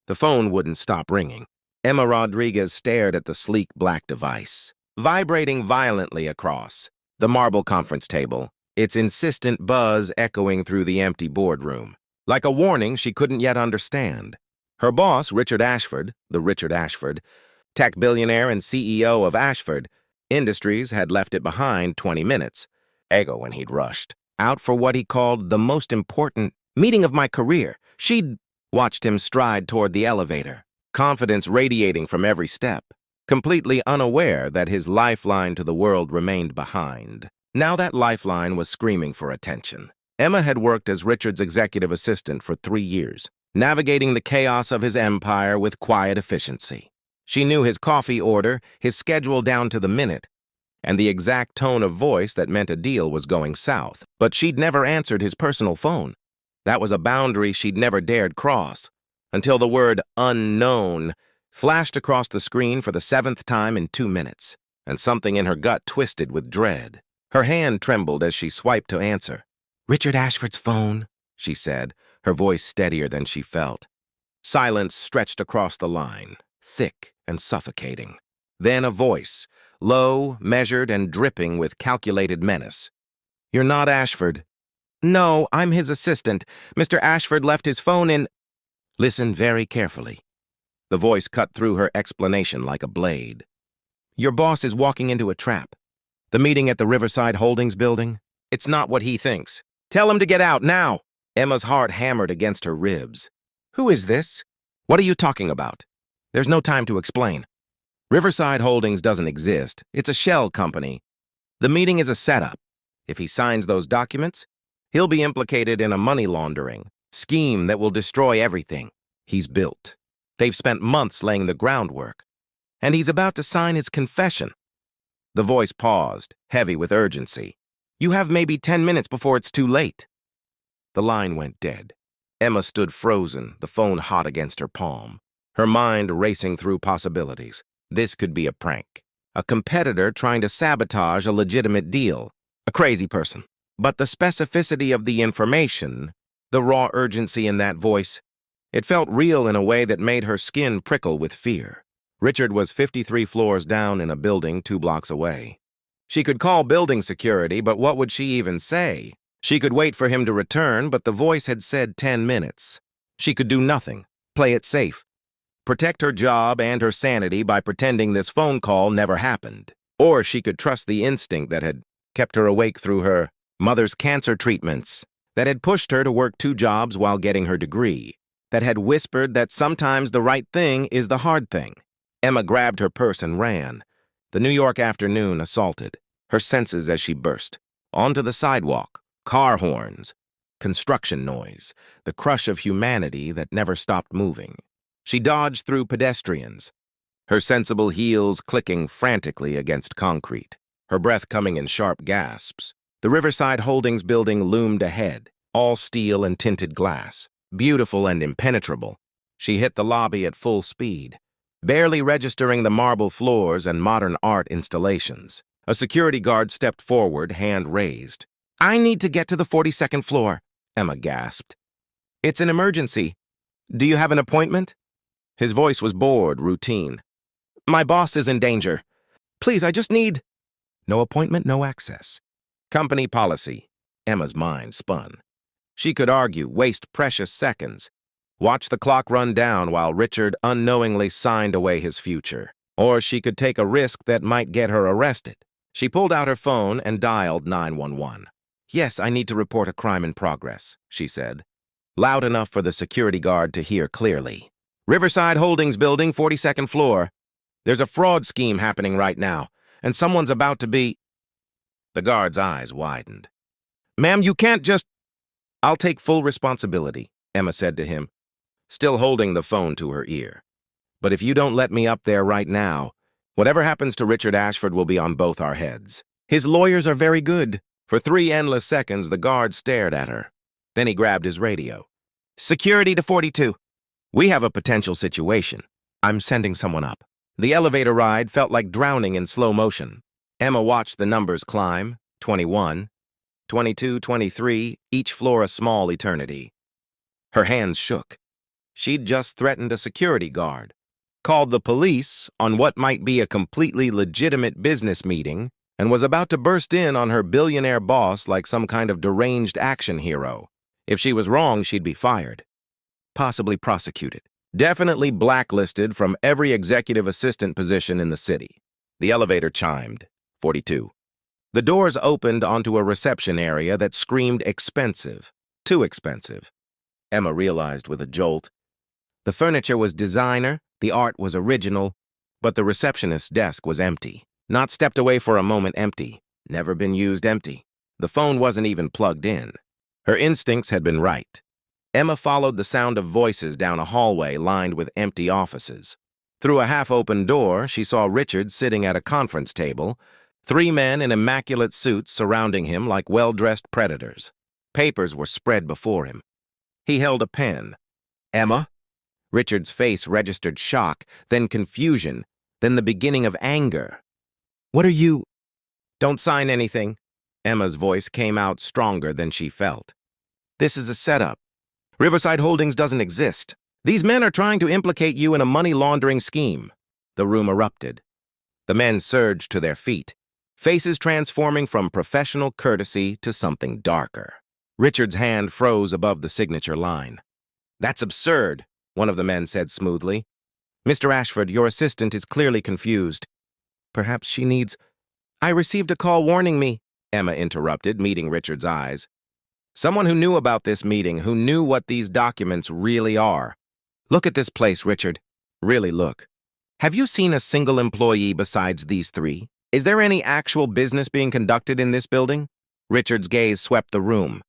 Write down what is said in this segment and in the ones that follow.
The phone wouldn't stop ringing. Emma Rodriguez stared at the sleek black device, vibrating violently across the marble conference table, its insistent buzz echoing through the empty boardroom, like a warning she couldn't yet understand. Her boss, Richard Ashford, tech billionaire and CEO of Ashford Industries, had left it behind 20 minutes ago when he'd rushed out for what he called the most important meeting of my career. She'd watched him stride toward the elevator, confidence radiating from every step, completely unaware that his lifeline to the world remained behind. Now that lifeline was screaming for attention. Emma had worked as Richard's executive assistant for 3 years, navigating the chaos of his empire with quiet efficiency. She knew his coffee order, his schedule down to the minute, and the exact tone of voice that meant a deal was going south. But she'd never answered his personal phone. That was a boundary she'd never dared cross, until the word unknown flashed across the screen for the 7th time in 2 minutes, and something in her gut twisted with dread. Her hand trembled as she swiped to answer. "Richard Ashford's phone," she said, her voice steadier than she felt. Silence stretched across the line, thick and suffocating. Then a voice, low, measured, and dripping with calculated menace. "You're not Ashford." "No, I'm his assistant. Mr. Ashford left his phone in—" "Listen very carefully." The voice cut through her explanation like a blade. "Your boss is walking into a trap. The meeting at the Riverside Holdings building? It's not what he thinks. Tell him to get out, now!" Emma's heart hammered against her ribs. "Who is this? What are you talking about?" "There's no time to explain. Riverside Holdings doesn't exist. It's a shell company. The meeting is a setup. If he signs those documents, he'll be implicated in a money laundering scheme that will destroy everything he's built. They've spent months laying the groundwork, and he's about to sign his confession." The voice paused, heavy with urgency. "You have maybe 10 minutes before it's too late." The line went dead. Emma stood frozen, the phone hot against her palm, her mind racing through possibilities. This could be a prank, a competitor trying to sabotage a legitimate deal, a crazy person. But the specificity of the information, the raw urgency in that voice, it felt real in a way that made her skin prickle with fear. Richard was 53 floors down in a building 2 blocks away. She could call building security, but what would she even say? She could wait for him to return, but the voice had said 10 minutes. She could do nothing, play it safe, protect her job and her sanity by pretending this phone call never happened. Or she could trust the instinct that had kept her awake through her mother's cancer treatments, that had pushed her to work 2 jobs while getting her degree, that had whispered that sometimes the right thing is the hard thing. Emma grabbed her purse and ran. The New York afternoon assaulted her senses as she burst onto the sidewalk. Car horns, construction noise, the crush of humanity that never stopped moving. She dodged through pedestrians, her sensible heels clicking frantically against concrete, her breath coming in sharp gasps. The Riverside Holdings building loomed ahead, all steel and tinted glass, beautiful and impenetrable. She hit the lobby at full speed, barely registering the marble floors and modern art installations. A security guard stepped forward, hand raised. "I need to get to the 42nd floor," Emma gasped. "It's an emergency. Do you have an appointment?" His voice was bored, routine. "My boss is in danger. Please, I just need—" No appointment, no access. Company policy. Emma's mind spun. She could argue, waste precious seconds, watch the clock run down while Richard unknowingly signed away his future. Or she could take a risk that might get her arrested. She pulled out her phone and dialed 911. "Yes, I need to report a crime in progress," she said, loud enough for the security guard to hear clearly. "Riverside Holdings building, 42nd floor. There's a fraud scheme happening right now, and someone's about to be—" The guard's eyes widened. "Ma'am, you can't just—" "I'll take full responsibility," Emma said to him, still holding the phone to her ear. "But if you don't let me up there right now, whatever happens to Richard Ashford will be on both our heads. His lawyers are very good." For 3 endless seconds, the guard stared at her. Then he grabbed his radio. "Security to 42. We have a potential situation. I'm sending someone up." The elevator ride felt like drowning in slow motion. Emma watched the numbers climb, 21, 22, 23, each floor a small eternity. Her hands shook. She'd just threatened a security guard, called the police on what might be a completely legitimate business meeting, and was about to burst in on her billionaire boss like some kind of deranged action hero. If she was wrong, she'd be fired, possibly prosecuted, definitely blacklisted from every executive assistant position in the city. The elevator chimed. 42. The doors opened onto a reception area that screamed expensive. Too expensive. Emma realized with a jolt. The furniture was designer, the art was original, but the receptionist's desk was empty. Not stepped away for a moment empty. Never been used empty. The phone wasn't even plugged in. Her instincts had been right. Emma followed the sound of voices down a hallway lined with empty offices. Through a half-open door, she saw Richard sitting at a conference table, 3 men in immaculate suits surrounding him like well-dressed predators. Papers were spread before him. He held a pen. Emma? Richard's face registered shock, then confusion, then the beginning of anger. What are you? Don't sign anything. Emma's voice came out stronger than she felt. This is a setup. Riverside Holdings doesn't exist. These men are trying to implicate you in a money laundering scheme. The room erupted. The men surged to their feet, faces transforming from professional courtesy to something darker. Richard's hand froze above the signature line. That's absurd, one of the men said smoothly. Mr. Ashford, your assistant is clearly confused. Perhaps she needs... I received a call warning me, Emma interrupted, meeting Richard's eyes. Someone who knew about this meeting, who knew what these documents really are. Look at this place, Richard. Really look. Have you seen a single employee besides these 3? Is there any actual business being conducted in this building? Richard's gaze swept the room,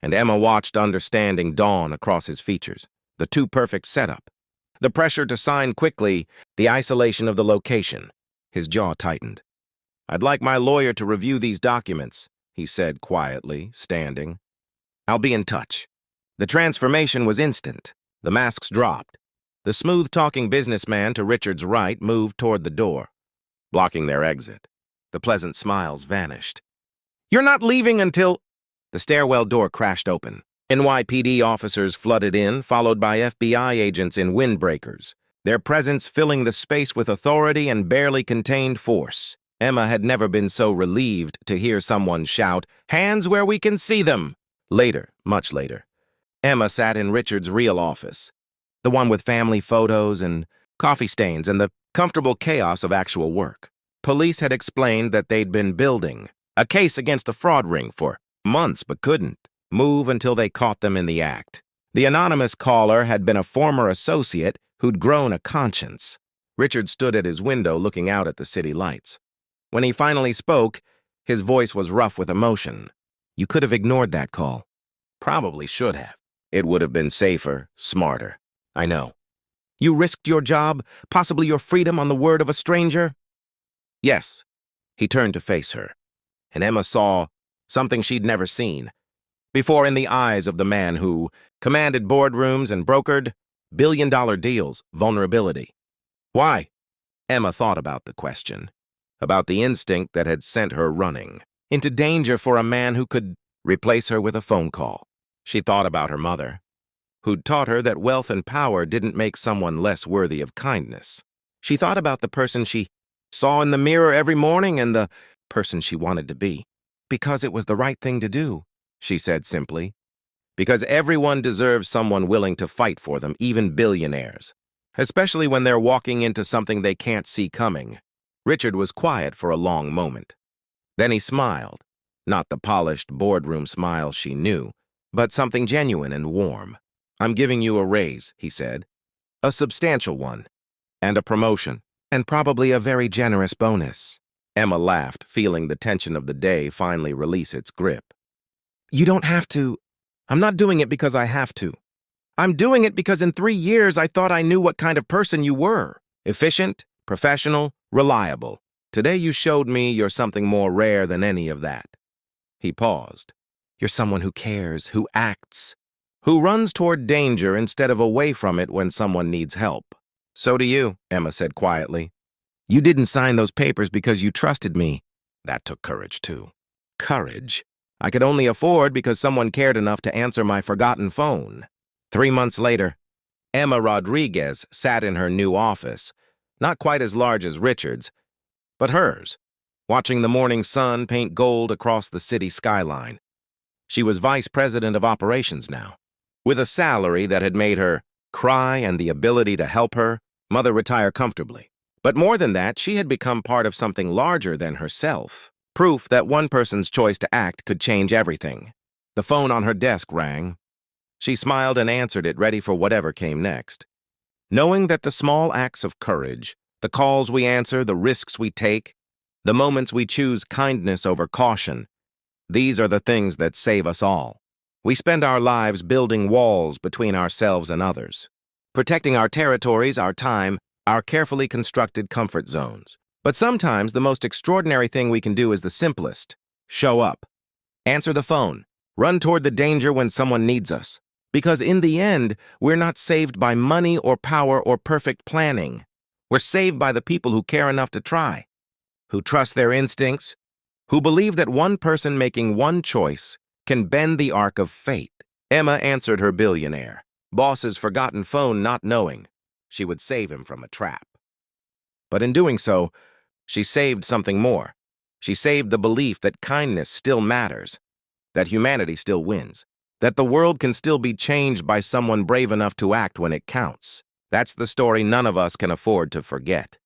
and Emma watched understanding dawn across his features. The too perfect setup. The pressure to sign quickly, the isolation of the location. His jaw tightened. I'd like my lawyer to review these documents, he said quietly, standing. I'll be in touch. The transformation was instant. The masks dropped. The smooth-talking businessman to Richard's right moved toward the door, blocking their exit. The pleasant smiles vanished. You're not leaving until... The stairwell door crashed open. NYPD officers flooded in, followed by FBI agents in windbreakers, their presence filling the space with authority and barely contained force. Emma had never been so relieved to hear someone shout, "Hands where we can see them!" Later, much later, Emma sat in Richard's real office, the one with family photos and coffee stains and the comfortable chaos of actual work. Police had explained that they'd been building a case against the fraud ring for months but couldn't move until they caught them in the act. The anonymous caller had been a former associate who'd grown a conscience. Richard stood at his window looking out at the city lights. When he finally spoke, his voice was rough with emotion. You could have ignored that call. Probably should have. It would have been safer, smarter. I know. You risked your job, possibly your freedom on the word of a stranger? Yes. He turned to face her, and Emma saw something she'd never seen before in the eyes of the man who commanded boardrooms and brokered billion-dollar deals, vulnerability. Why? Emma thought about the question, about the instinct that had sent her running, into danger for a man who could replace her with a phone call. She thought about her mother, who'd taught her that wealth and power didn't make someone less worthy of kindness. She thought about the person she saw in the mirror every morning and the person she wanted to be. Because it was the right thing to do, she said simply. Because everyone deserves someone willing to fight for them, even billionaires. Especially when they're walking into something they can't see coming. Richard was quiet for a long moment. Then he smiled, not the polished boardroom smile she knew, but something genuine and warm. I'm giving you a raise, he said. A substantial one. And a promotion. And probably a very generous bonus. Emma laughed, feeling the tension of the day finally release its grip. You don't have to. I'm not doing it because I have to. I'm doing it because in 3 years I thought I knew what kind of person you were. Efficient, professional, reliable. Today you showed me you're something more rare than any of that. He paused. You're someone who cares, who acts, who runs toward danger instead of away from it when someone needs help. So do you, Emma said quietly. You didn't sign those papers because you trusted me. That took courage, too. Courage? I could only afford because someone cared enough to answer my forgotten phone. 3 months later, Emma Rodriguez sat in her new office, not quite as large as Richard's, but hers, watching the morning sun paint gold across the city skyline. She was vice president of operations now. With a salary that had made her cry and the ability to help her mother retire comfortably. But more than that, she had become part of something larger than herself. Proof that one person's choice to act could change everything. The phone on her desk rang. She smiled and answered it, ready for whatever came next. Knowing that the small acts of courage, the calls we answer, the risks we take, the moments we choose kindness over caution, these are the things that save us all. We spend our lives building walls between ourselves and others, protecting our territories, our time, our carefully constructed comfort zones. But sometimes the most extraordinary thing we can do is the simplest. Show up. Answer the phone. Run toward the danger when someone needs us. Because in the end, we're not saved by money or power or perfect planning. We're saved by the people who care enough to try, who trust their instincts, who believe that one person making one choice can bend the arc of fate. Emma answered her billionaire, boss's forgotten phone, not knowing she would save him from a trap. But in doing so, she saved something more. She saved the belief that kindness still matters, that humanity still wins, that the world can still be changed by someone brave enough to act when it counts. That's the story none of us can afford to forget.